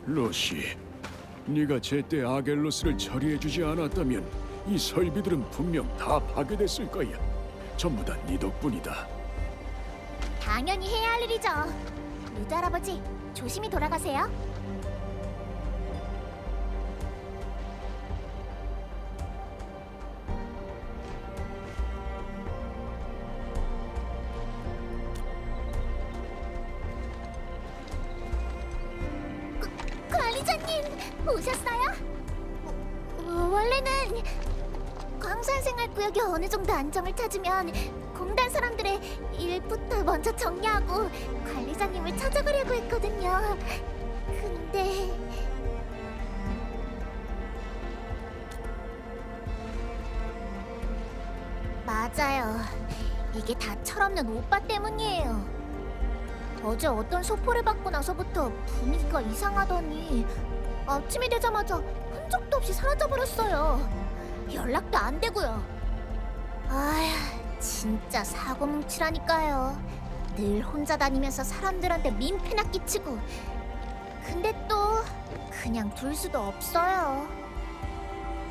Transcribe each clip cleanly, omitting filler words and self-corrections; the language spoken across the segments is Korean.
로시, 네가 제때 아겔로스를 처리해주지 않았다면 이 설비들은 분명 다 파괴됐을 거야. 전부 다 네 덕분이다. 당연히 해야 할 일이죠. 루드 할아버지, 조심히 돌아가세요. 관리자님, 오셨어요? 원래는 광산생활구역이 어느 정도 안정을 찾으면 공단 사람들의 일부터 먼저 정리하고 관리자님을 찾아가려고 했거든요. 근데 맞아요. 이게 다 철없는 오빠 때문이에요. 어제 어떤 소포를 받고 나서부터 분위기가 이상하더니 아침이 되자마자 흔적도 없이 사라져버렸어요. 연락도 안 되고요. 아휴, 진짜 사고뭉치라니까요. 늘 혼자 다니면서 사람들한테 민폐나 끼치고. 근데 또 그냥 둘 수도 없어요.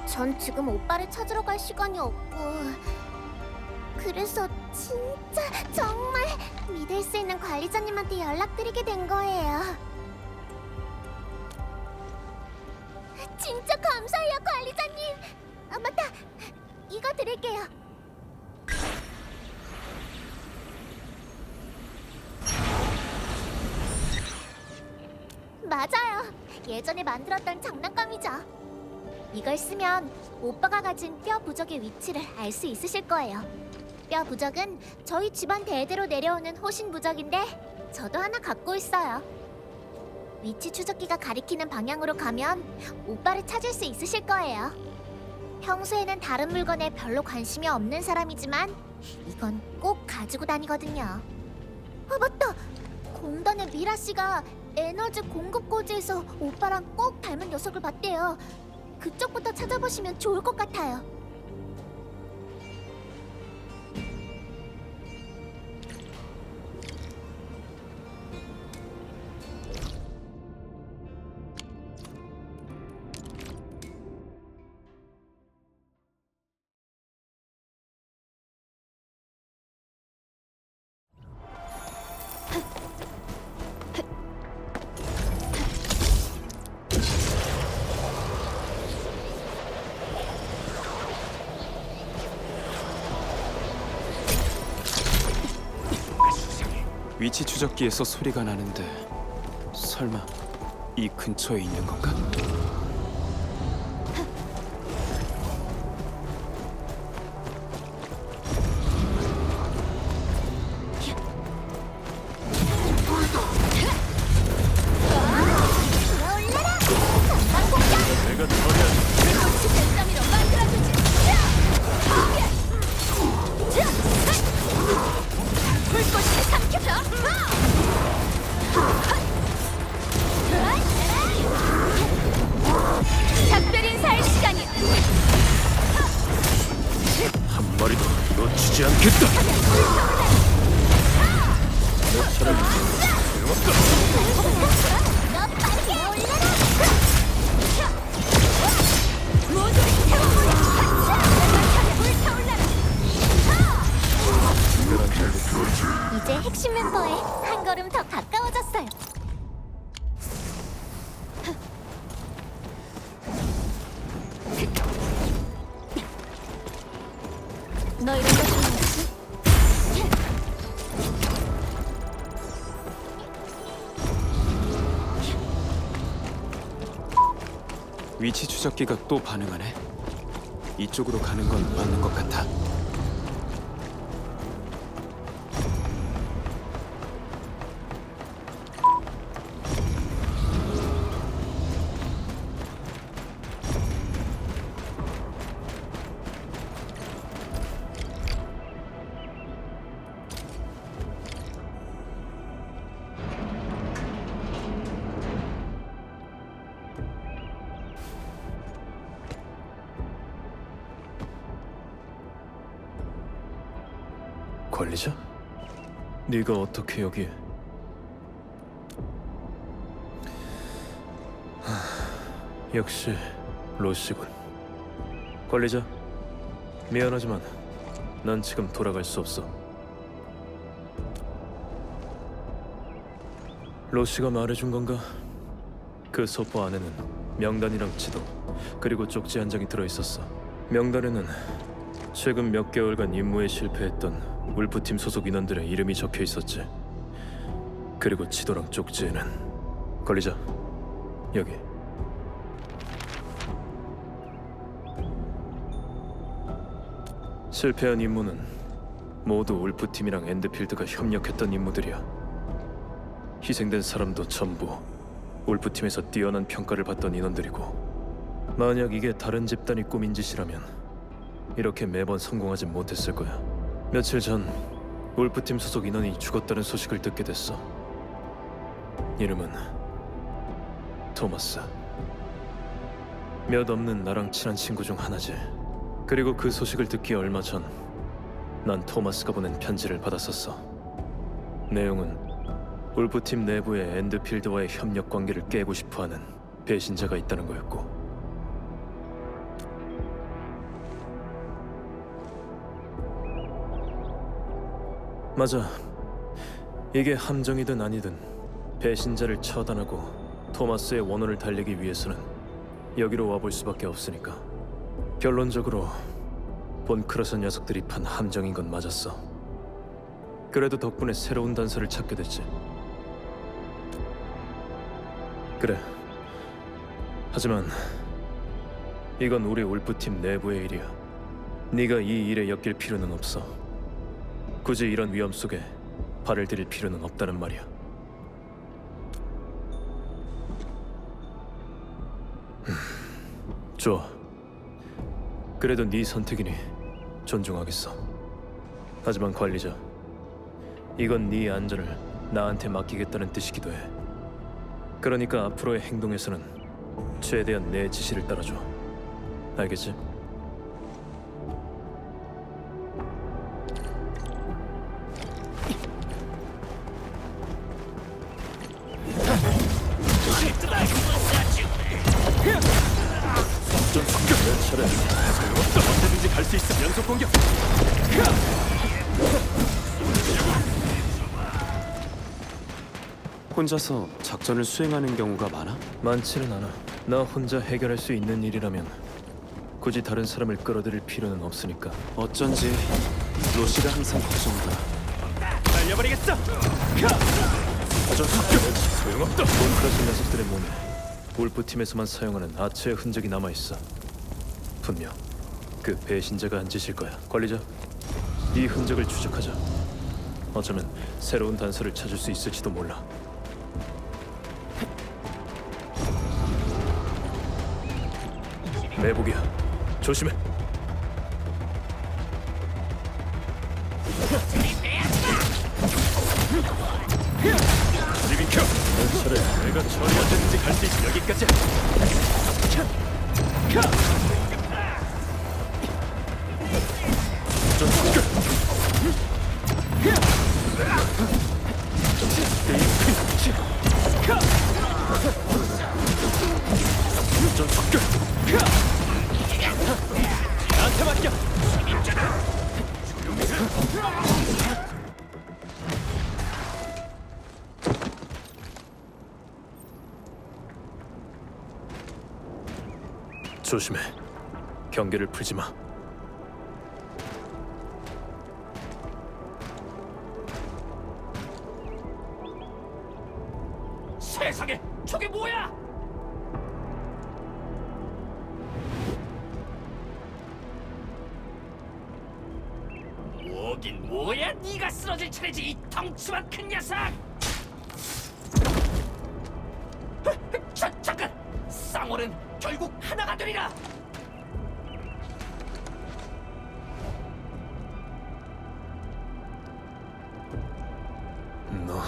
전 지금 오빠를 찾으러 갈 시간이 없고, 그래서 진짜 정말 믿을 수 있는 관리자님한테 연락드리게 된 거예요. 진짜 감사해요, 관리자님. 아, 맞다. 이거 드릴게요. 맞아요. 예전에 만들었던 장난감이죠. 이걸 쓰면 오빠가 가진 뼈 부적의 위치를 알 수 있으실 거예요. 뼈 부적은 저희 집안 대대로 내려오는 호신 부적인데 저도 하나 갖고 있어요. 위치 추적기가 가리키는 방향으로 가면 오빠를 찾을 수 있으실 거예요. 평소에는 다른 물건에 별로 관심이 없는 사람이지만 이건 꼭 가지고 다니거든요. 아, 맞다! 공단의 미라 씨가 에너지 공급 고지에서 오빠랑 꼭 닮은 녀석을 봤대요. 그쪽부터 찾아보시면 좋을 것 같아요. 위치 추적기에서 소리가 나는데 설마 이 근처에 있는 건가? 내가 처리한 작별 인사할 시간이. 한 마리도 놓치지 않겠다. 너처럼 소용없다. 너 빠르게 올라라. 모조리 태워버려. 불타올라라. 이제 핵심 멤버에 한 걸음 더 가까워졌어요. 너 이런 거 좀 먹지? 위치 추적기가 또 반응하네. 이쪽으로 가는 건 맞는 것 같아. 관리자? 네가 어떻게 여기에? 역시 로시군. 관리자, 미안하지만 난 지금 돌아갈 수 없어. 로시가 말해준 건가? 그 소포 안에는 명단이랑 지도, 그리고 쪽지 한 장이 들어있었어. 명단에는 최근 몇 개월간 임무에 실패했던 울프팀 소속 인원들의 이름이 적혀 있었지. 그리고 지도랑 쪽지에는 관리자, 여기. 실패한 임무는 모두 울프팀이랑 엔드필드가 협력했던 임무들이야. 희생된 사람도 전부 울프팀에서 뛰어난 평가를 받던 인원들이고, 만약 이게 다른 집단이 꾸민 짓이라면 이렇게 매번 성공하진 못했을 거야. 며칠 전 울프팀 소속 인원이 죽었다는 소식을 듣게 됐어. 이름은 토마스. 몇 없는 나랑 친한 친구 중 하나지. 그리고 그 소식을 듣기 얼마 전 난 토마스가 보낸 편지를 받았었어. 내용은 울프팀 내부의 엔드필드와의 협력 관계를 깨고 싶어하는 배신자가 있다는 거였고, 맞아. 이게 함정이든 아니든 배신자를 처단하고 토마스의 원혼을 달래기 위해서는 여기로 와볼 수밖에 없으니까. 결론적으로 본크러스 녀석들이 판 함정인 건 맞았어. 그래도 덕분에 새로운 단서를 찾게 됐지. 그래. 하지만 이건 우리 울프팀 내부의 일이야. 네가 이 일에 엮일 필요는 없어. 굳이 이런 위험 속에 발을 들일 필요는 없다는 말이야. 좋아. 그래도 네 선택이니 존중하겠어. 하지만 관리자, 이건 네 안전을 나한테 맡기겠다는 뜻이기도 해. 그러니까 앞으로의 행동에서는 최대한 내 지시를 따라줘. 알겠지? 언제든지 갈 수 있어. 연속 공격. 혼자서 작전을 수행하는 경우가 많아? 많지는 않아. 나 혼자 해결할 수 있는 일이라면 굳이 다른 사람을 끌어들일 필요는 없으니까. 어쩐지 로시가 항상 걱정돼. 날려버리겠어. 소용없다. 본크러스 녀석들의 몸에 울프팀에서만 사용하는 아츠의 흔적이 남아있어. 분명 그 배신자가 한 짓일 거야. 관리자, 이 흔적을 추적하자. 어쩌면 새로운 단서를 찾을 수 있을지도 몰라. 매복이야. 조심해. 이리 비켜. 차례 내가 처리 언제든지 갈 수 있어. 여기까지야. 나한테 맡겨. 조심해. 경계를 풀지 마. 세상에, 저게 뭐야? 뭐긴 뭐야? 네가 쓰러질 차례지, 이 덩치만 큰 녀석! 잠깐! 쌍월은 결국 하나가 되리라! 너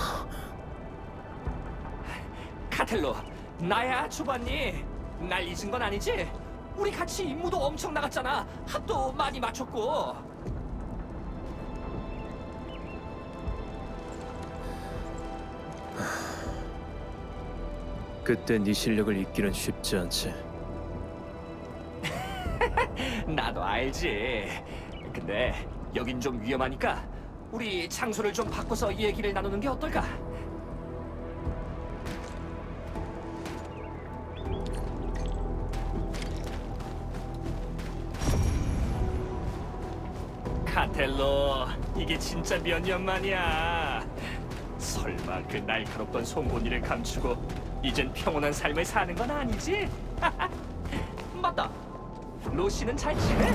카텔로, 나야 주반니. 날 잊은 건 아니지? 우리 같이 임무도 엄청 나갔잖아. 합도 많이 맞췄고. 그때 네 실력을 잊기는 쉽지 않지. 나도 알지. 근데 여긴 좀 위험하니까 우리 장소를 좀 바꿔서 얘기를 나누는 게 어떨까? 카텔로, 이게 진짜 몇 년 만이야. 설마 그 날카롭던 송곳니를 감추고 이젠 평온한 삶을 사는 건 아니지? 맞다. 로시는 잘 지내?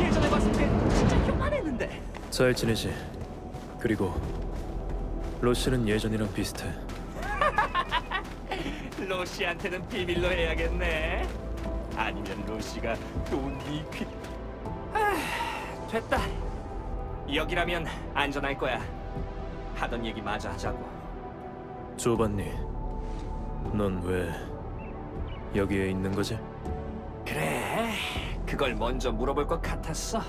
예전에 봤을 때 진짜 요만했는데. 잘 지내지. 그리고 로시는 예전이랑 비슷해. 로시한테는 비밀로 해야겠네. 아니면 로시가 또네 귀... 됐다. 여기라면 안전할 거야. 하던 얘기 마저 하자고. 조반니, 넌 왜 여기에 있는 거지? 그래, 그걸 먼저 물어볼 것 같았어.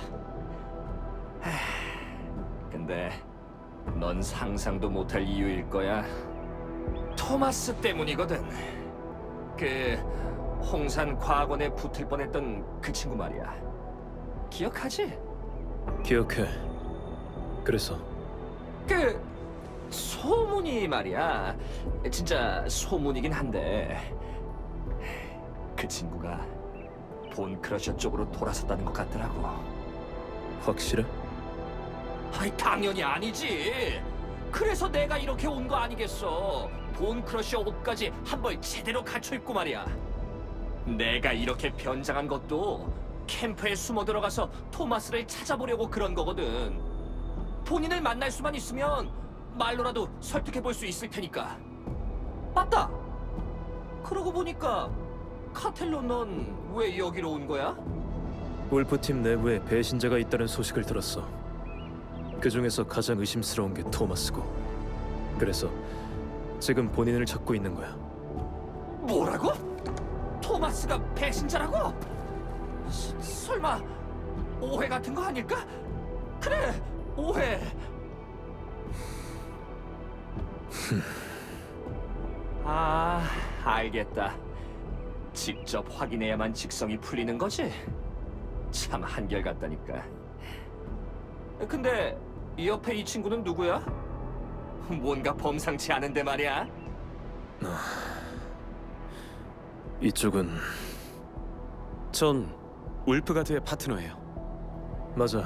근데 넌 상상도 못할 이유일 거야. 토마스 때문이거든. 그 홍산 과학원에 붙을 뻔했던 그 친구 말이야. 기억하지? 기억해. 그래서 그 소문이 말이야. 진짜 소문이긴 한데 그 친구가 본 크러셔 쪽으로 돌아섰다는 것 같더라고. 확실해? 아이, 당연히 아니지. 그래서 내가 이렇게 온 거 아니겠어. 본 크러셔 옷까지 한 벌 제대로 갖춰 입고 말이야. 내가 이렇게 변장한 것도 캠프에 숨어 들어가서 토마스를 찾아보려고 그런 거거든. 본인을 만날 수만 있으면 말로라도 설득해 볼 수 있을 테니까. 맞다. 그러고 보니까 카텔로, 넌 왜 여기로 온 거야? 울프팀 내부에 배신자가 있다는 소식을 들었어. 그 중에서 가장 의심스러운 게 토마스고. 그래서 지금 본인을 찾고 있는 거야. 뭐라고? 토마스가 배신자라고? 설마 오해 같은 거 아닐까? 그래, 오해. 아, 알겠다. 직접 확인해야만 직성이 풀리는 거지? 참 한결같다니까. 근데 이 옆에 이 친구는 누구야? 뭔가 범상치 않은데 말이야. 이쪽은 전 울프가드의 파트너예요. 맞아.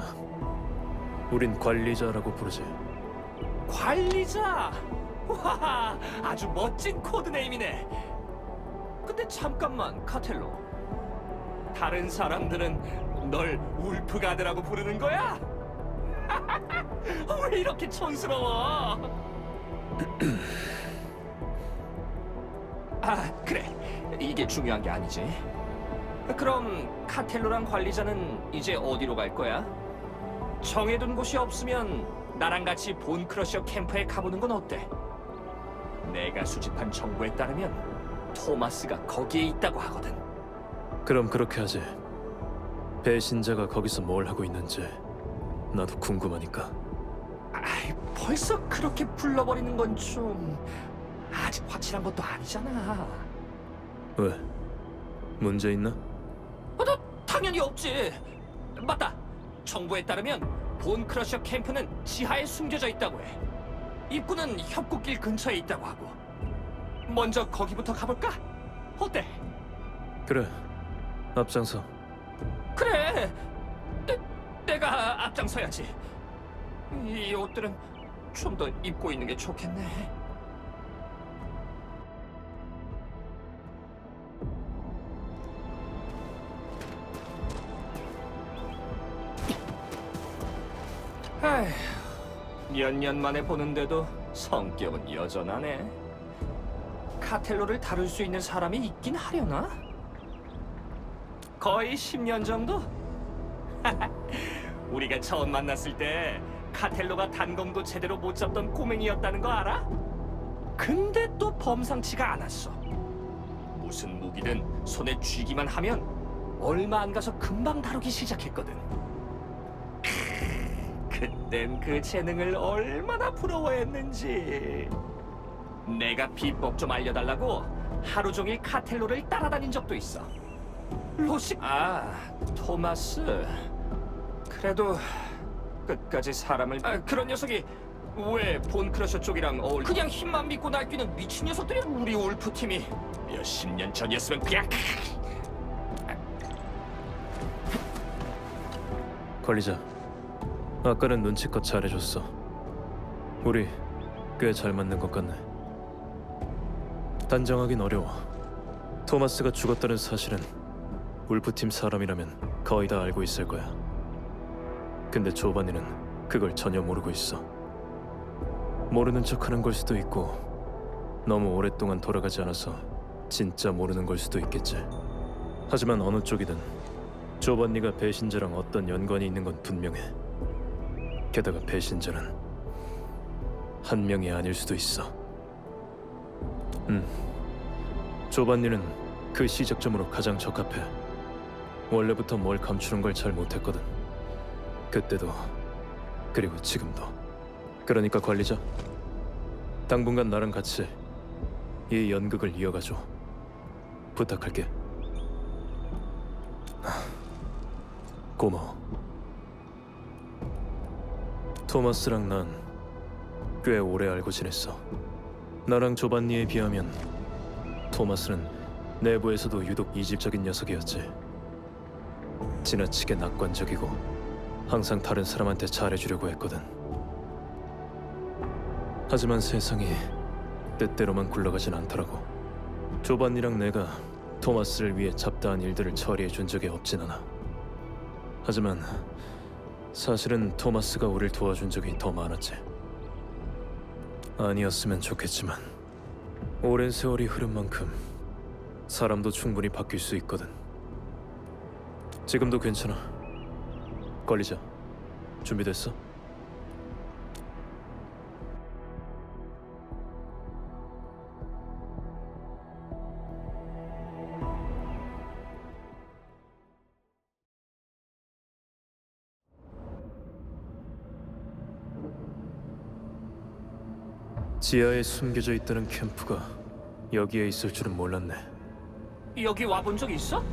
우린 관리자라고 부르지. 관리자! 와, 아주 멋진 코드네임이네. 근데 잠깐만, 카텔로. 다른 사람들은 널 울프가드라고 부르는 거야? 왜 이렇게 촌스러워? 아, 그래. 이게 중요한 게 아니지. 그럼 카텔로랑 관리자는 이제 어디로 갈 거야? 정해둔 곳이 없으면 나랑 같이 본 크러셔 캠프에 가보는 건 어때? 내가 수집한 정보에 따르면 토마스가 거기에 있다고 하거든. 그럼 그렇게 하지. 배신자가 거기서 뭘 하고 있는지 나도 궁금하니까. 아이, 벌써 그렇게 불러버리는 건 좀... 아직 확실한 것도 아니잖아. 왜? 문제 있나? 너 당연히 없지. 맞다. 정보에 따르면 본 크러셔 캠프는 지하에 숨겨져 있다고 해. 입구는 협곡길 근처에 있다고 하고. 먼저 거기부터 가볼까? 어때? 그래. 앞장서. 그래. 내가 앞장서야지. 이 옷들은 좀 더 입고 있는 게 좋겠네. 아휴, 몇 년 만에 보는데도 성격은 여전하네. 카텔로를 다룰 수 있는 사람이 있긴 하려나? 거의 10년 정도? 우리가 처음 만났을 때 카텔로가 단검도 제대로 못 잡던 꼬맹이였다는 거 알아? 근데 또 범상치가 않았어. 무슨 무기든 손에 쥐기만 하면 얼마 안 가서 금방 다루기 시작했거든. 그땐 그 재능을 얼마나 부러워했는지. 내가 비법 좀 알려달라고 하루 종일 카텔로를 따라다닌 적도 있어. 로시... 토마스. 그래도 끝까지 사람을... 그런 녀석이 왜 본크러셔 쪽이랑 그냥 힘만 믿고 날뛰는 미친 녀석들이야. 우리 울프 팀이 몇십 년 전이었으면 그냥... 관리자, 아까는 눈치껏 잘해줬어. 우리 꽤 잘 맞는 것 같네. 단정하긴 어려워. 토마스가 죽었다는 사실은 울프팀 사람이라면 거의 다 알고 있을 거야. 근데 조반니는 그걸 전혀 모르고 있어. 모르는 척하는 걸 수도 있고 너무 오랫동안 돌아가지 않아서 진짜 모르는 걸 수도 있겠지. 하지만 어느 쪽이든 조반니가 배신자랑 어떤 연관이 있는 건 분명해. 게다가 배신자는 한 명이 아닐 수도 있어. 조반니는 그 시작점으로 가장 적합해. 원래부터 뭘 감추는 걸 잘 못했거든. 그때도 그리고 지금도. 그러니까 관리자, 당분간 나랑 같이 이 연극을 이어가줘. 부탁할게. 고마워. 토마스랑 난 꽤 오래 알고 지냈어. 나랑 조반니에 비하면 토마스는 내부에서도 유독 이질적인 녀석이었지. 지나치게 낙관적이고 항상 다른 사람한테 잘해주려고 했거든. 하지만 세상이 뜻대로만 굴러가진 않더라고. 조반니랑 내가 토마스를 위해 잡다한 일들을 처리해준 적이 없진 않아. 하지만 사실은 토마스가 우릴 도와준 적이 더 많았지. 아니었으면 좋겠지만 오랜 세월이 흐른 만큼 사람도 충분히 바뀔 수 있거든. 지금도 괜찮아. 관리자, 준비됐어? 지하에 숨겨져 있다는 캠프가 여기에 있을 줄은 몰랐네. 여기 와본 적 있어?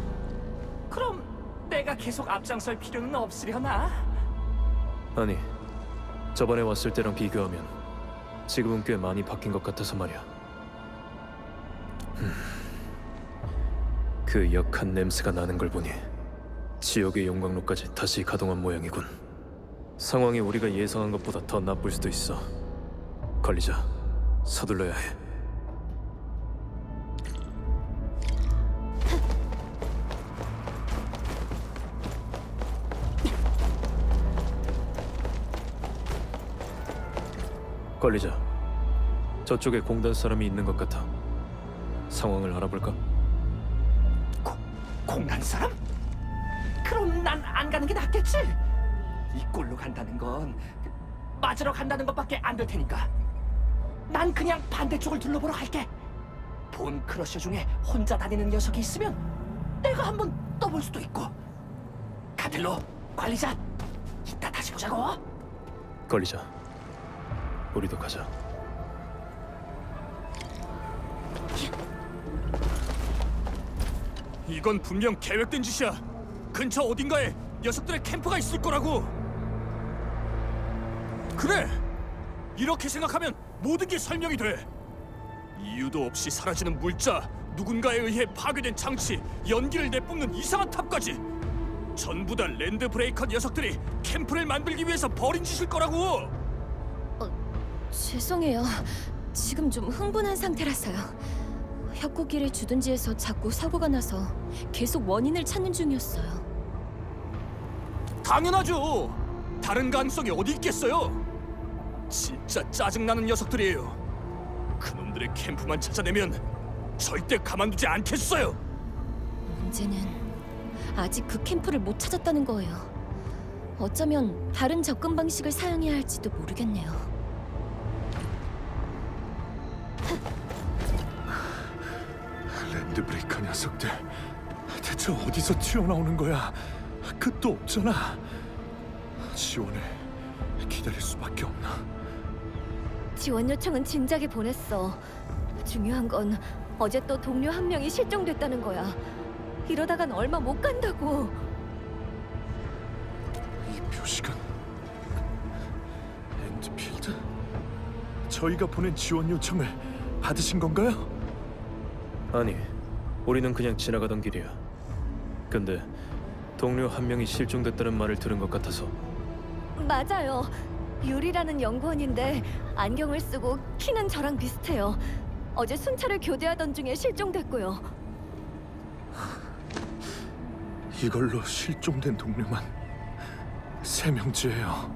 그럼 내가 계속 앞장설 필요는 없으려나? 아니, 저번에 왔을 때랑 비교하면 지금은 꽤 많이 바뀐 것 같아서 말이야. 그 역한 냄새가 나는 걸 보니 지옥의 용광로까지 다시 가동한 모양이군. 상황이 우리가 예상한 것보다 더 나쁠 수도 있어. 관리자, 서둘러야 해. 관리자, 저쪽에 공단 사람이 있는 것 같아. 상황을 알아볼까? 공간 사람? 그럼 난 안 가는 게 낫겠지? 이 꼴로 간다는 건 맞으러 간다는 것밖에 안 될 테니까 난 그냥 반대쪽을 둘러보러 갈게. 본 크러셔 중에 혼자 다니는 녀석이 있으면 내가 한번 떠볼 수도 있고. 가들로, 관리자, 이따 다시 보자고. 관리자, 우리도 가자. 이건 분명 계획된 짓이야. 근처 어딘가에 녀석들의 캠프가 있을 거라고. 그래, 이렇게 생각하면 모든 게 설명이 돼. 이유도 없이 사라지는 물자, 누군가에 의해 파괴된 장치, 연기를 내뿜는 이상한 탑까지 전부 다 랜드 브레이커 녀석들이 캠프를 만들기 위해서 벌인 짓일 거라고. 죄송해요. 지금 좀 흥분한 상태라서요. 협곡길에 주둔지에서 자꾸 사고가 나서 계속 원인을 찾는 중이었어요. 당연하죠. 다른 가능성이 어디 있겠어요. 진짜 짜증나는 녀석들이에요. 그놈들의 캠프만 찾아내면 절대 가만두지 않겠어요. 문제는 아직 그 캠프를 못 찾았다는 거예요. 어쩌면 다른 접근 방식을 사용해야 할지도 모르겠네요. 랜드브레이커 녀석들 대체 어디서 튀어나오는 거야? 끝도 없잖아. 지원을 기다릴 수밖에 없나? 지원 요청은 진작에 보냈어. 중요한 건 어제 또 동료 한 명이 실종됐다는 거야. 이러다간 얼마 못 간다고. 이 표식은 엔드필드? 저희가 보낸 지원 요청을 받으신 건가요? 아니, 우리는 그냥 지나가던 길이야. 근데 동료 한 명이 실종됐다는 말을 들은 것 같아서. 맞아요. 유리라는 연구원인데 안경을 쓰고 키는 저랑 비슷해요. 어제 순찰을 교대하던 중에 실종됐고요. 이걸로 실종된 동료만 3명째예요.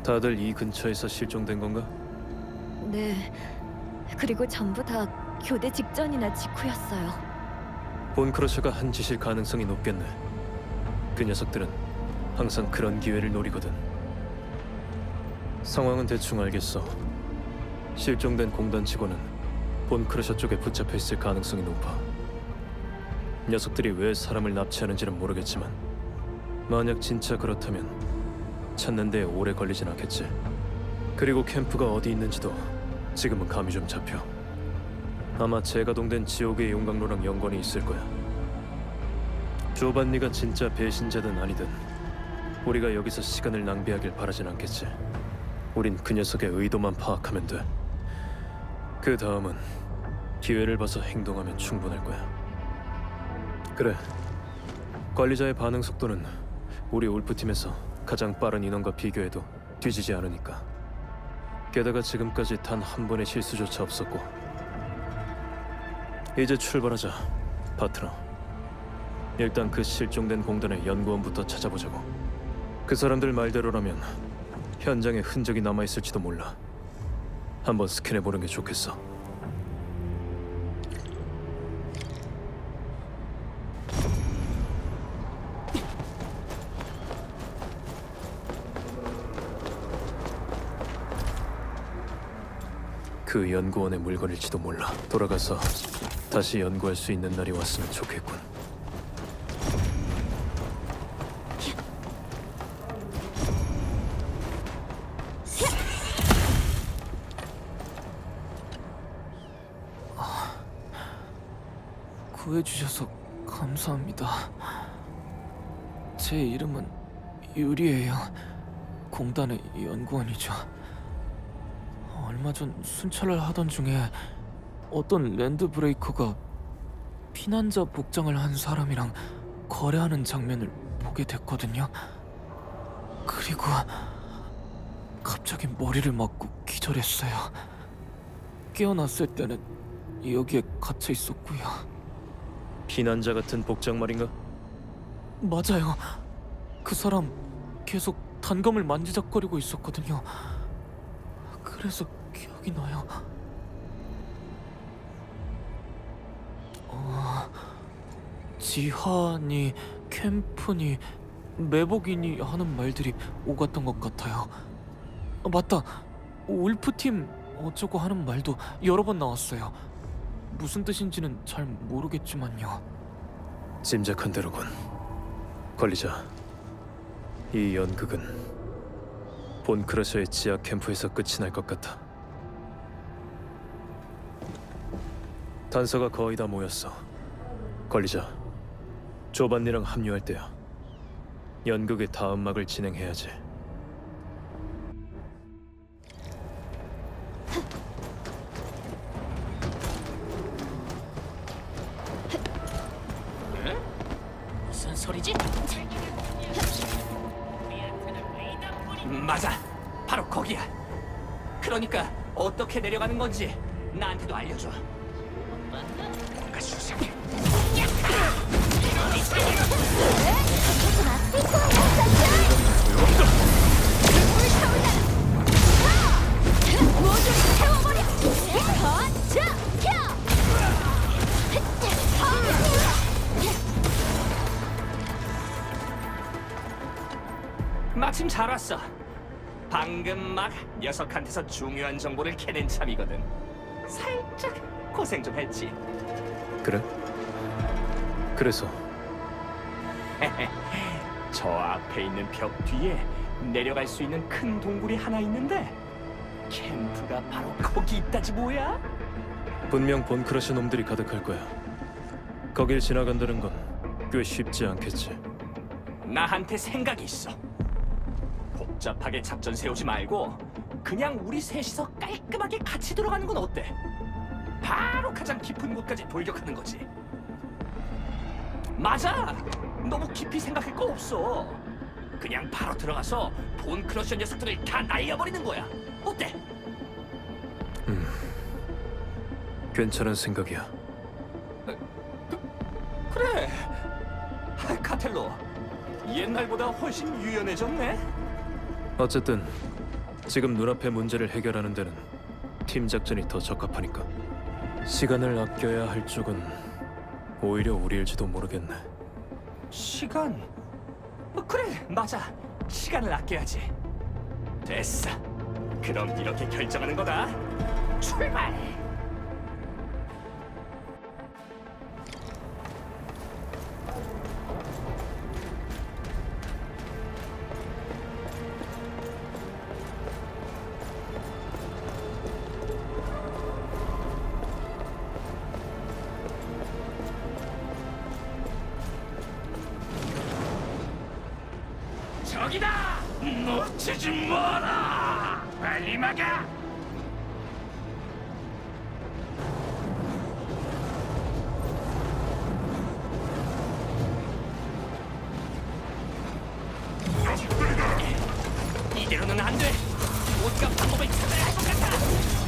다들 이 근처에서 실종된 건가? 네. 그리고 전부 다 교대 직전이나 직후였어요. 본크러셔가 한 짓일 가능성이 높겠네. 그 녀석들은 항상 그런 기회를 노리거든. 상황은 대충 알겠어. 실종된 공단 직원은 본크러셔 쪽에 붙잡혀 있을 가능성이 높아. 녀석들이 왜 사람을 납치하는지는 모르겠지만 만약 진짜 그렇다면 찾는 데 오래 걸리진 않겠지. 그리고 캠프가 어디 있는지도 지금은 감이 좀 잡혀. 아마 재가동된 지옥의 용광로랑 연관이 있을 거야. 조반니가 진짜 배신자든 아니든 우리가 여기서 시간을 낭비하길 바라진 않겠지. 우린 그 녀석의 의도만 파악하면 돼. 그 다음은 기회를 봐서 행동하면 충분할 거야. 그래. 관리자의 반응 속도는 우리 울프팀에서 가장 빠른 인원과 비교해도 뒤지지 않으니까. 게다가 지금까지 단 한 번의 실수조차 없었고. 이제 출발하자, 파트너. 일단 그 실종된 공단의 연구원부터 찾아보자고. 그 사람들 말대로라면 현장에 흔적이 남아있을지도 몰라. 한번 스캔해보는 게 좋겠어. 그 연구원의 물건일지도 몰라. 돌아가서 다시 연구할 수 있는 날이 왔으면 좋겠군. 구해주셔서 감사합니다. 제 이름은 유리예요. 공단의 연구원이죠. 얼마 전 순찰을 하던 중에 어떤 랜드브레이커가 피난자 복장을 한 사람이랑 거래하는 장면을 보게 됐거든요. 그리고 갑자기 머리를 맞고 기절했어요. 깨어났을 때는 여기에 갇혀 있었고요. 피난자 같은 복장 말인가? 맞아요. 그 사람 계속 단검을 만지작거리고 있었거든요. 그래서 기억이 나요. 지하니, 캠프니, 매복이니 하는 말들이 오갔던 것 같아요. 맞다. 울프팀 어쩌고 하는 말도 여러 번 나왔어요. 무슨 뜻인지는 잘 모르겠지만요. 짐작한 대로군. 관리자, 이 연극은 본크러셔의 지하 캠프에서 끝이 날 것 같아. 단서가 거의 다 모였어. 관리자, 조반니랑 합류할 때야. 연극의 다음 막을 진행해야지. 무슨 소리지? 맞아, 바로 거기야. 그러니까 어떻게 내려가는 건지 나한테도 알려줘. 뭔가 수상해. 마침 잘 왔어. 방금 막 녀석한테서 중요한 정보를 캐낸 참이거든. 살짝 고생 좀 했지. 그래? 그래서 저 앞에 있는 벽 뒤에 내려갈 수 있는 큰 동굴이 하나 있는데 캠프가 바로 거기 있다지 뭐야? 분명 본크러셔 놈들이 가득할 거야. 거길 지나간다는 건 꽤 쉽지 않겠지. 나한테 생각이 있어. 복잡하게 작전 세우지 말고 그냥 우리 셋이서 깔끔하게 같이 들어가는 건 어때? 바로 가장 깊은 곳까지 돌격하는 거지. 맞아. 너무 깊이 생각할 거 없어. 그냥 바로 들어가서 본 크러셔 녀석들을 다 날려버리는 거야. 어때? 괜찮은 생각이야. 그래. 카텔로, 옛날보다 훨씬 유연해졌네. 어쨌든 지금 눈앞의 문제를 해결하는 데는 팀 작전이 더 적합하니까. 시간을 아껴야 할 쪽은 오히려 우리일지도 모르겠네. 시간? 그래, 맞아. 시간을 아껴야지. 됐어. 그럼 이렇게 결정하는 거다. 출발! 저기다! 놓치지 마라! 빨리 막아! 이대로는 안 돼! 뭔가 방법을 찾아야 할 것 같아!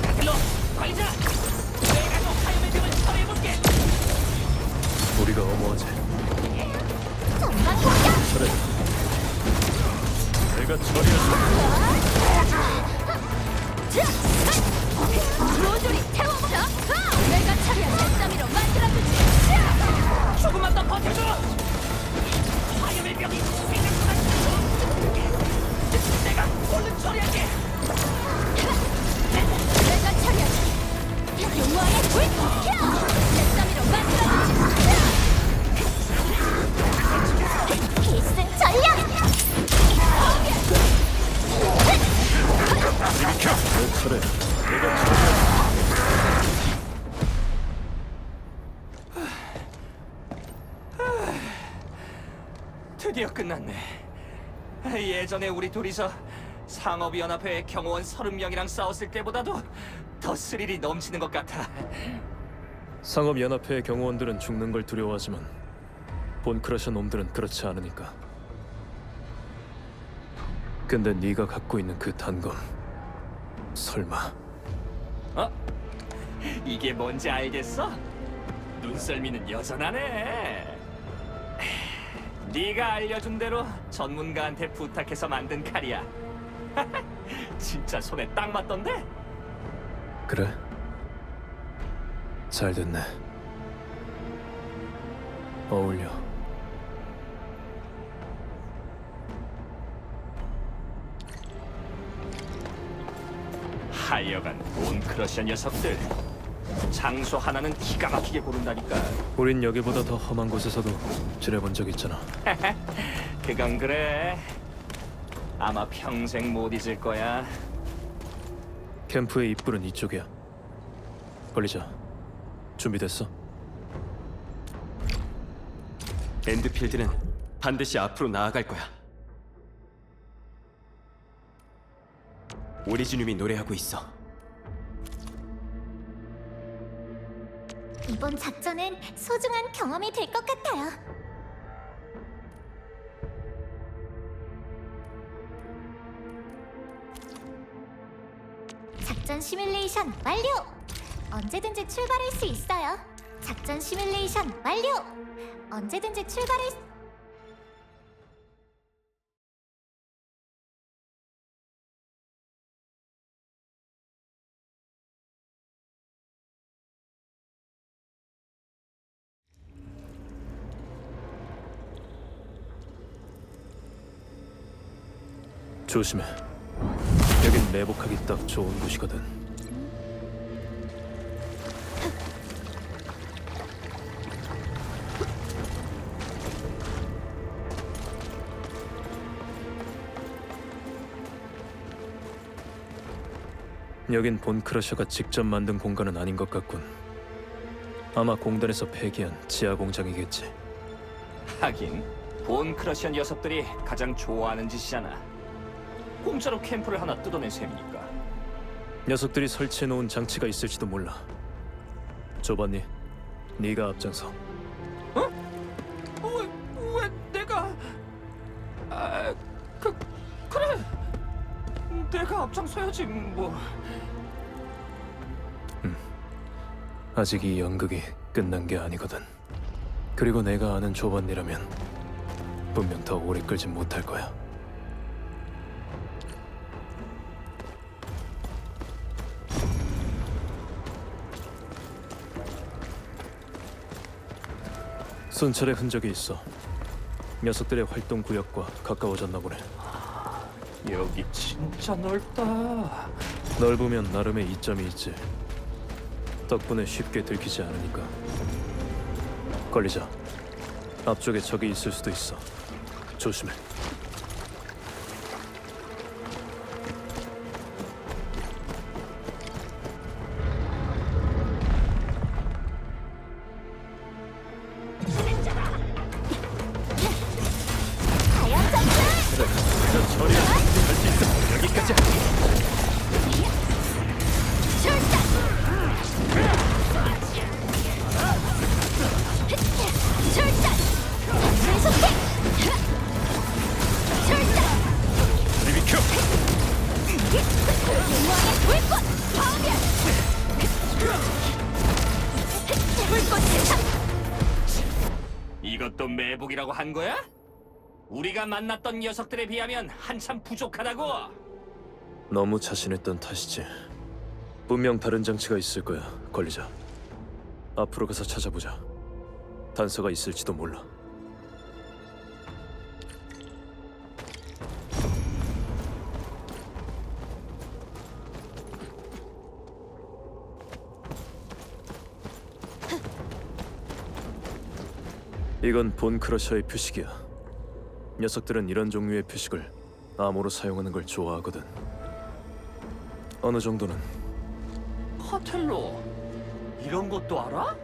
카틀로, 걸자! 내가 너 화염의 병을 처리해볼게! 우리가 어머하지. 전방 공격! 그래. 내가 처리할 모조리 태워보자. 내가 차리한 뱃더미로 만들어주지. 조금만 더 버텨줘! 화염의 병이 생각보다 내가 얼른 처리할게! 내가 차리한 용왕의 불. 뱃더미로 만들어주지. 필승 전략! 내 차례. 내가 처리할 드디어 끝났네. 예전에 우리 둘이서 상업위연합회 경호원 30명이랑 싸웠을 때보다도 더 스릴이 넘치는 것 같아. 상업연합회의 경호원들은 죽는 걸 두려워하지만 본크러셔 놈들은 그렇지 않으니까. 근데 네가 갖고 있는 그 단검 설마 어? 이게 뭔지 알겠어? 눈썰미는 여전하네. 네가 알려준 대로 전문가한테 부탁해서 만든 칼이야. 진짜 손에 딱 맞던데? 그래? 잘 됐네. 어울려. 하여간 본 크러셔 녀석들 장소 하나는 기가 막히게 고른다니까. 우린 여기보다 더 험한 곳에서도 지내본 적 있잖아. 그건 그래. 아마 평생 못 잊을 거야. 캠프의 입구는 이쪽이야. 걸리자. 준비됐어? 엔드필드는 반드시 앞으로 나아갈 거야. 오리지눔이 노래하고 있어. 이번 작전은 소중한 경험이 될 것 같아요. 작전 시뮬레이션 완료! 언제든지 출발할 수 있어요. 작전 시뮬레이션 완료! 언제든지 출발할 수... 조심해. 여긴 매복하기 딱 좋은 곳이거든. 여긴 본크러셔가 직접 만든 공간은 아닌 것 같군. 아마 공단에서 폐기한 지하 공장이겠지. 하긴 본 크러시언 녀석들이 가장 좋아하는 짓이잖아. 공짜로 캠프를 하나 뜯어낸 셈이니까. 녀석들이 설치해놓은 장치가 있을지도 몰라. 조반니, 네가 앞장서. 왜 내가? 그래. 내가 앞장서야지 뭐. 아직 이 연극이 끝난 게 아니거든. 그리고 내가 아는 조반니라면 분명 더 오래 끌진 못할 거야. 순찰의 흔적이 있어. 녀석들의 활동 구역과 가까워졌나 보네. 여기 진짜 넓다. 넓으면 나름의 이점이 있지. 덕분에 쉽게 들키지 않으니까. 걸리자. 앞쪽에 적이 있을 수도 있어. 조심해. 이것도 매복이라고 한 거야? 우리가 만났던 녀석들에 비하면 한참 부족하다고. 너무 자신했던 탓이지. 분명 다른 장치가 있을 거야. 걸리자. 앞으로 가서 찾아보자. 단서가 있을지도 몰라. 이건 본 크러셔의 표식이야. 녀석들은 이런 종류의 표식을 암호로 사용하는 걸 좋아하거든. 어느 정도는. 파텔로, 이런 것도 알아?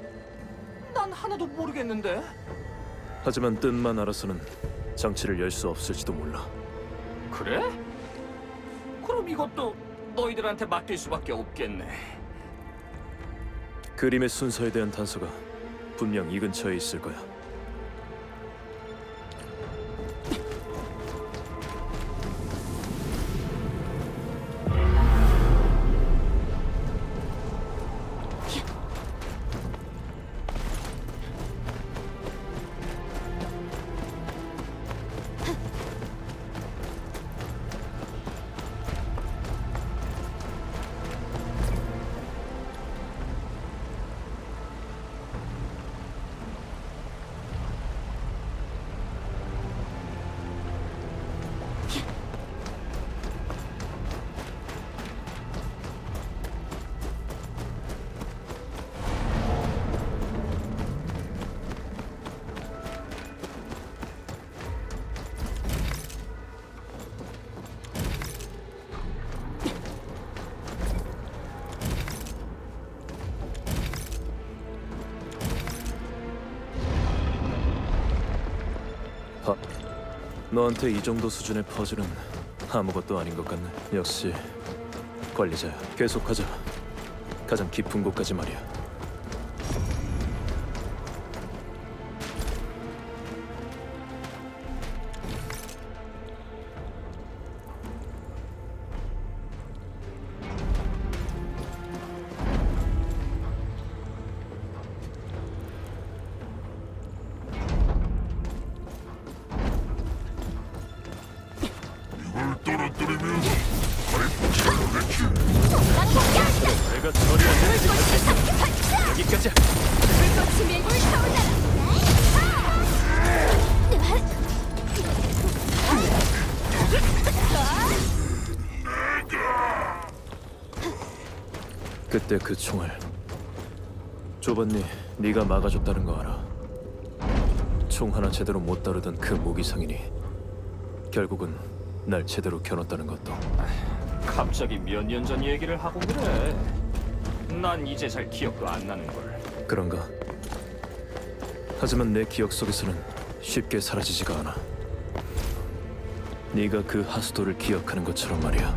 난 하나도 모르겠는데. 하지만 뜻만 알아서는 장치를 열 수 없을지도 몰라. 그래? 그럼 이것도 너희들한테 맡길 수밖에 없겠네. 그림의 순서에 대한 단서가 분명 이 근처에 있을 거야. 너한테 이 정도 수준의 퍼즐은 아무것도 아닌 것 같네. 역시 관리자야. 계속하자. 가장 깊은 곳까지 말이야. 내가 처리하는 여기까지야. 그때 그 총을 조반니 네가 막아줬다는 거 알아. 총 하나 제대로 못 다루던 그 무기 상인이 결국은 날 제대로 겨눴다는 것도. 갑자기 몇 년 전 얘기를 하고 그래. 난 이제 잘 기억도 안 나는 걸. 그런가? 하지만 내 기억 속에서는 쉽게 사라지지가 않아. 네가 그 하수도를 기억하는 것처럼 말이야.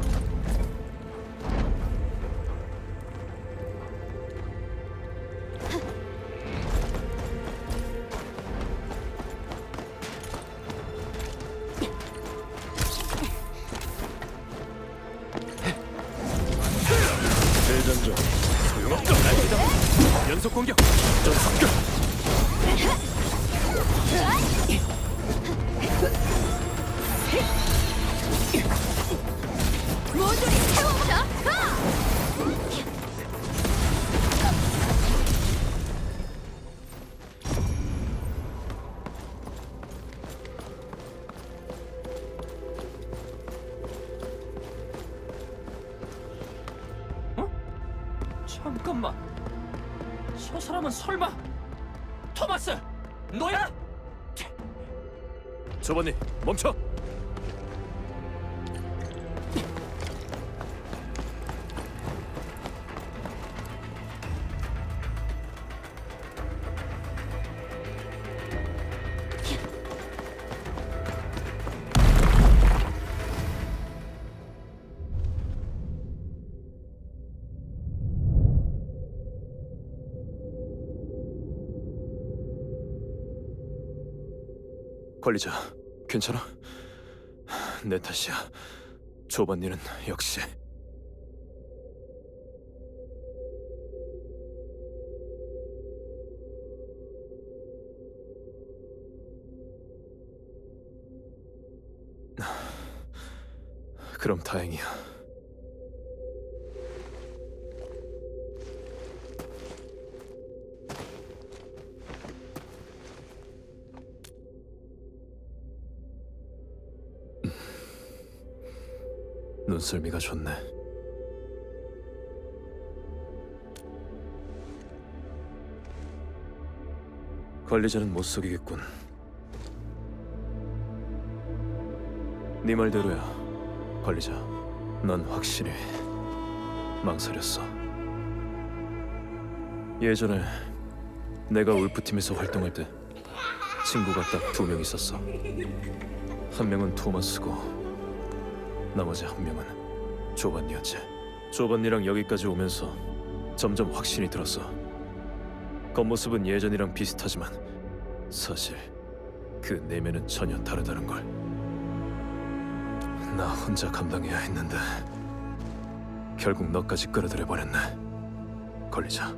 대장전 소용없다. 날리다. 연속 공격. 전성격. 모조리 태워보자. 잠깐만. 저 사람은 설마 토마스 너야? 조반니 멈춰. 관리자, 괜찮아? 내 탓이야. 조반니는 역시. 그럼 다행이야. 눈썰미가 좋네. 관리자는 못 속이겠군. 네 말대로야, 관리자. 넌 확실히 망설였어. 예전에 내가 울프팀에서 활동할 때 친구가 딱 2명 있었어. 한 명은 토마스고 나머지 한 명은 조반니였지. 조반니랑 여기까지 오면서 점점 확신이 들었어. 겉모습은 예전이랑 비슷하지만 사실 그 내면은 전혀 다르다는 걸. 나 혼자 감당해야 했는데 결국 너까지 끌어들여 버렸네. 관리자.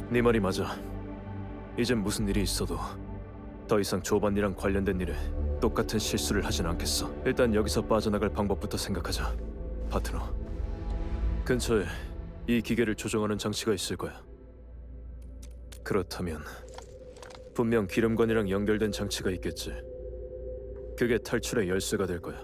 네 말이 맞아. 이젠 무슨 일이 있어도 더 이상 조반니랑 관련된 일에 똑같은 실수를 하진 않겠어. 일단 여기서 빠져나갈 방법부터 생각하자. 파트너. 근처에 이 기계를 조종하는 장치가 있을 거야. 그렇다면 분명 기름관이랑 연결된 장치가 있겠지. 그게 탈출의 열쇠가 될 거야.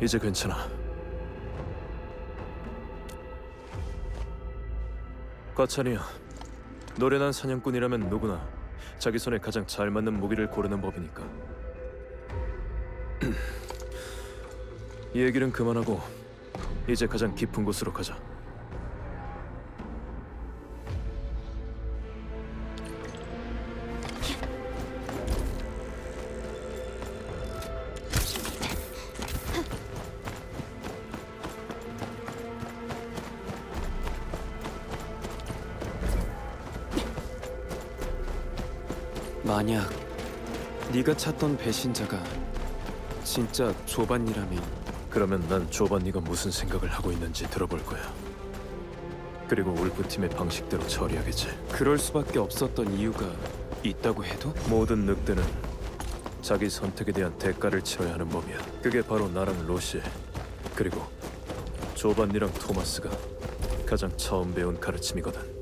이제 괜찮아. 과찬이야. 노련한 사냥꾼이라면 누구나 자기 손에 가장 잘 맞는 무기를 고르는 법이니까. 이 얘기는 그만하고 이제 가장 깊은 곳으로 가자. 만약 네가 찾던 배신자가 진짜 조반니라면 그러면 난 조반니가 무슨 생각을 하고 있는지 들어볼 거야. 그리고 울프팀의 방식대로 처리하겠지. 그럴 수밖에 없었던 이유가 있다고 해도? 모든 늑대는 자기 선택에 대한 대가를 치러야 하는 법이야. 그게 바로 나랑 로시 그리고 조반니랑 토마스가 가장 처음 배운 가르침이거든.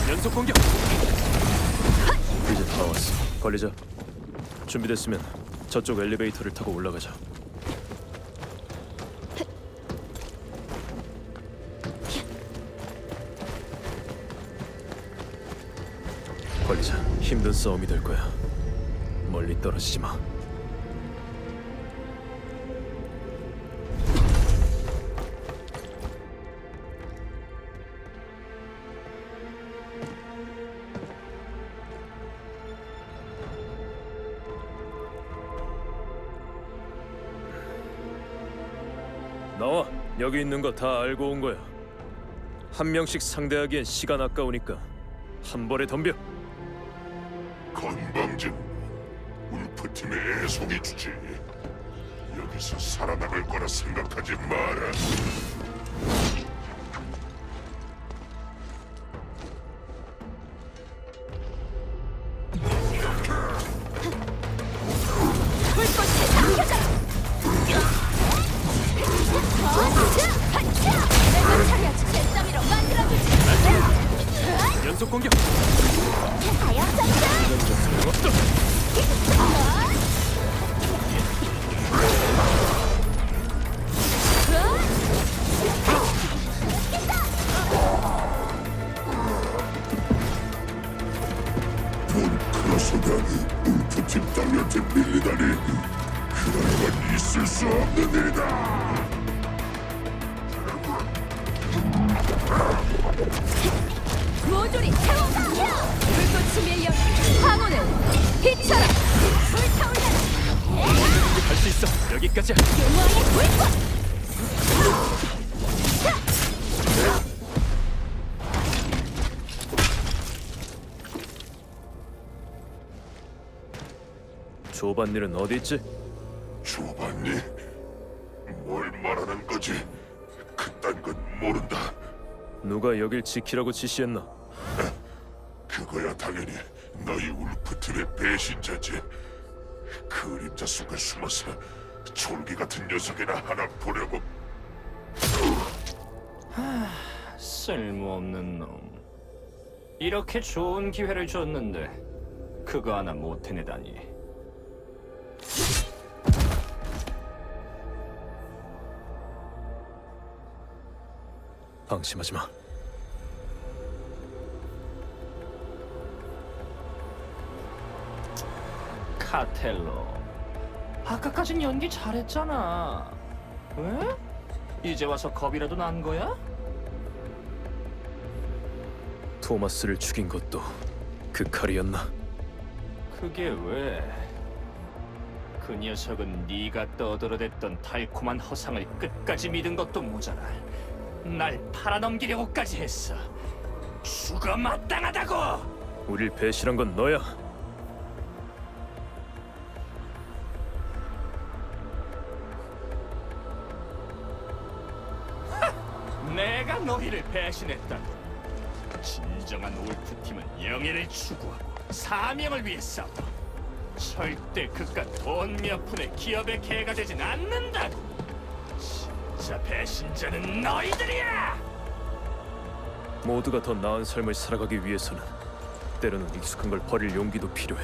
연속 공격! 이제 다 왔어. 걸리자. 준비됐으면 저쪽 엘리베이터를 타고 올라가자. 걸리자. 힘든 싸움이 될 거야. 멀리 떨어지지 마. 나와. 여기 있는 거 다 알고 온 거야. 한 명씩 상대하기엔 시간 아까우니까 한 번에 덤벼. 건방진 울프팀의 애송이 주지. 여기서 살아남을 거라 생각하지 마라. 연속 공격! 본 크로스가 울프팀 딸한테 밀리다니 그런 건 있을 수 없는 일이다. 모조리 태워가! 불꽃이 밀려 황혼을 비춰라! 불타올라! 할 수 있어! 여기까지야! 용왕의 불꽃! 조반니는 어디 있지? 조반니? 뭘 말하는 거지? 그딴 건 모른다. 누가 여길 지키라고 지시했나? 그거야 당연히 너희 울프팀의 배신자지. 그림자 속에 숨어서 졸기 같은 녀석이나 하나 보려고. 쓸모없는 놈. 이렇게 좋은 기회를 줬는데 그거 하나 못 해내다니. 방심하지 마. 카텔로, 아까까진 연기 잘했잖아. 왜? 이제 와서 겁이라도 난 거야? 토마스를 죽인 것도 그 칼이었나? 그게 왜? 그 녀석은 네가 떠들어댔던 달콤한 허상을 끝까지 믿은 것도 모자라 날 팔아넘기려고까지 했어. 죽어 마땅하다고! 우릴 배신한 건 너야. 내가 너희를 배신했다고. 진정한 울프팀은 영예를 추구하고 사명을 위해 싸워. 절대 그깟 돈 몇 푼의 기업의 개가 되진 않는다고. 진짜 배신자는 너희들이야! 모두가 더 나은 삶을 살아가기 위해서는 때로는 익숙한 걸 버릴 용기도 필요해.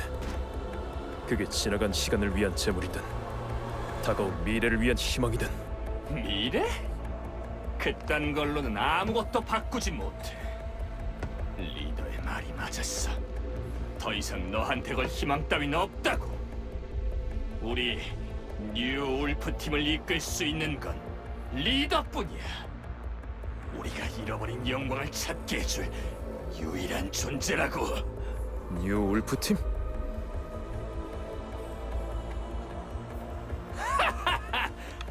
그게 지나간 시간을 위한 재물이든 다가온 미래를 위한 희망이든. 미래? 그딴 걸로는 아무것도 바꾸지 못해. 리더의 말이 맞았어. 더 이상 너한테 걸 희망 따윈 없다고. 우리 뉴 울프팀을 이끌 수 있는 건 리더뿐이야. 우리가 잃어버린 영광을 찾게 해줄 유일한 존재라고. 뉴 울프팀?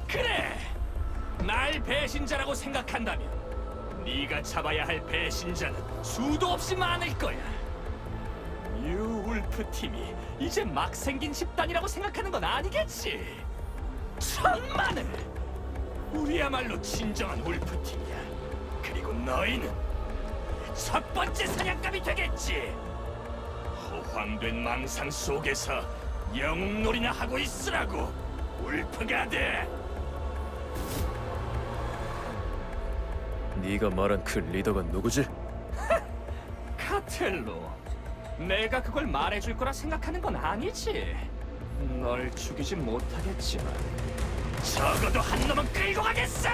그래! 배신자라고 생각한다면 네가 잡아야 할 배신자는 수도 없이 많을 거야. 뉴울프 팀이 이제 막 생긴 집단이라고 생각하는 건 아니겠지? 천만을! 우리야말로 진정한 울프 팀이야. 그리고 너희는 첫 번째 사냥감이 되겠지. 허황된 망상 속에서 영웅놀이나 하고 있으라고, 울프가 돼. 네가 말한 그 리더가 누구지? 카텔로, 내가 그걸 말해줄 거라 생각하는 건 아니지. 널 죽이진 못하겠지만 적어도 한 놈은 끌고 가겠어!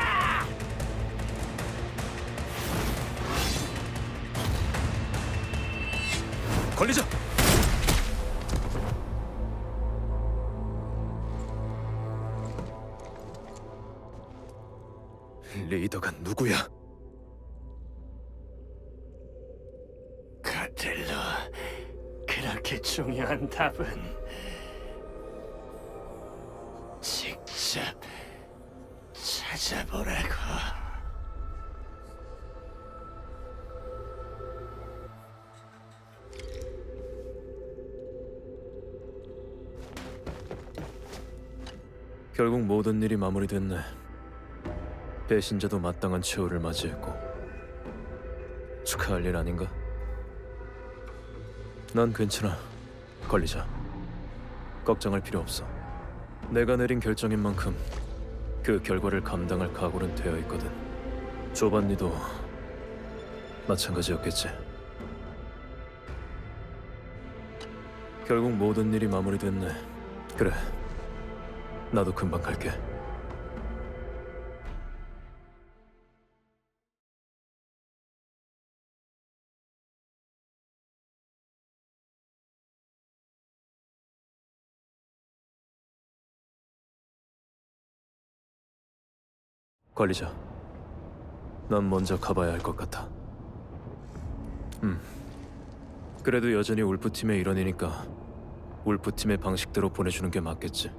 걸리자. 리더가 누구야? 카텔로, 그렇게 중요한 답은 직접 찾아보라고. 결국 모든 일이 마무리됐네. 배신자도 마땅한 최후를 맞이했고 축하할 일 아닌가? 난 괜찮아. 걸리자. 걱정할 필요 없어. 내가 내린 결정인 만큼 그 결과를 감당할 각오는 되어 있거든. 조반니도 마찬가지였겠지. 결국 모든 일이 마무리됐네. 그래, 나도 금방 갈게. 걸리자. 난 먼저 가봐야 할 것 같아. 그래도 여전히 울프팀의 일원이니까 울프팀의 방식대로 보내주는 게 맞겠지.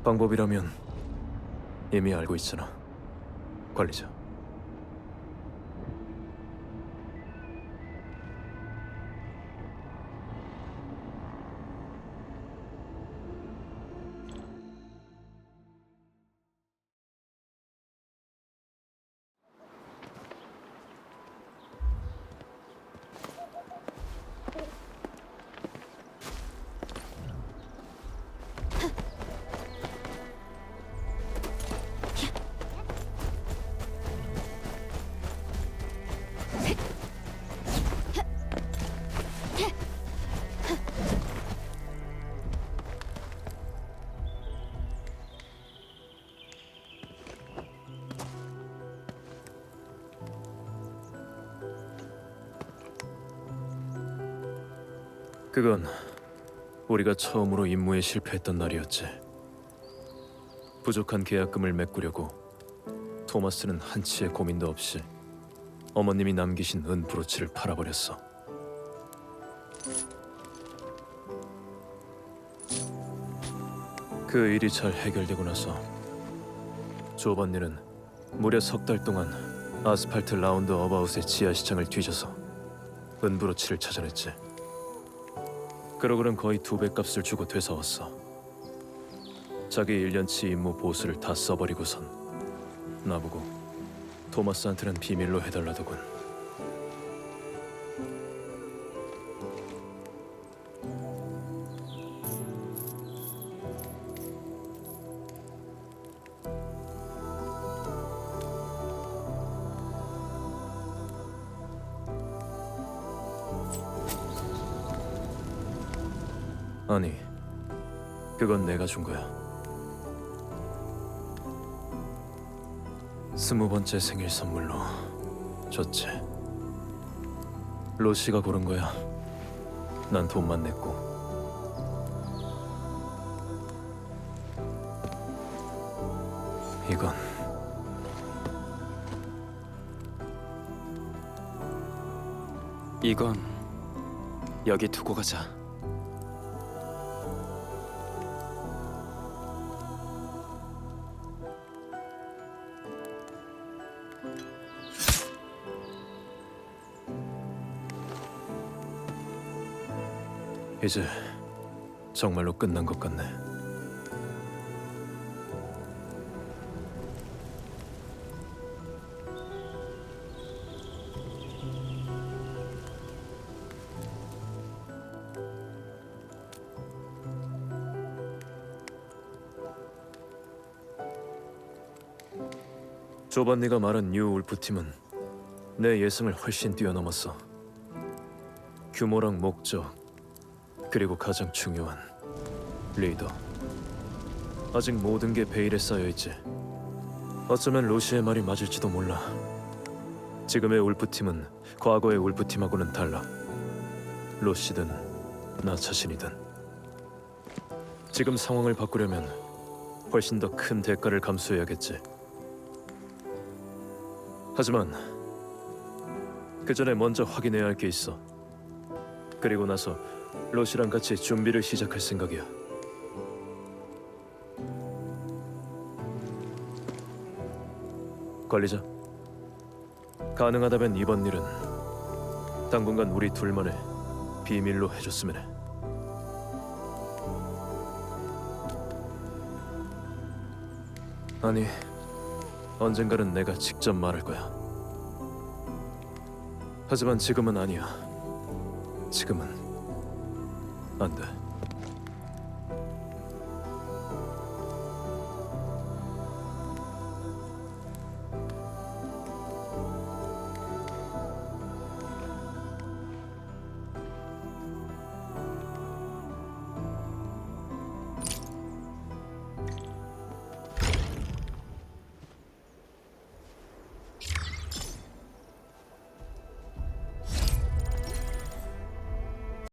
방법이라면 이미 알고 있잖아. 관리자. 그건 우리가 처음으로 임무에 실패했던 날이었지. 부족한 계약금을 메꾸려고 토마스는 한치의 고민도 없이 어머님이 남기신 은 브로치를 팔아버렸어. 그 일이 잘 해결되고 나서 조반니는 무려 3달 동안 아스팔트 라운드 어바웃의 지하시장을 뒤져서 은 브로치를 찾아냈지. 그러고는 거의 2배 값을 주고 되사왔어. 자기 1년치 임무 보수를 다 써버리고선 나보고 토마스한테는 비밀로 해달라더군. 아니, 그건 내가 준 거야. 20번째 생일 선물로 줬지. 로시가 고른 거야. 난 돈만 냈고. 이건 여기 두고 가자. 이제 정말로 끝난 것 같네. 조반니가 말한 뉴 울프팀은 내 예상을 훨씬 뛰어넘었어. 규모랑 목적, 그리고 가장 중요한 리더. 아직 모든 게 베일에 쌓여있지. 어쩌면 로시의 말이 맞을지도 몰라. 지금의 울프팀은 과거의 울프팀하고는 달라. 로시든 나 자신이든. 지금 상황을 바꾸려면 훨씬 더 큰 대가를 감수해야겠지. 하지만 그 전에 먼저 확인해야 할 게 있어. 그리고 나서 로시랑 같이 준비를 시작할 생각이야. 관리자, 가능하다면 이번 일은 당분간 우리 둘만의 비밀로 해줬으면 해. 아니, 언젠가는 내가 직접 말할 거야. 하지만 지금은 아니야. 지금은 안 돼.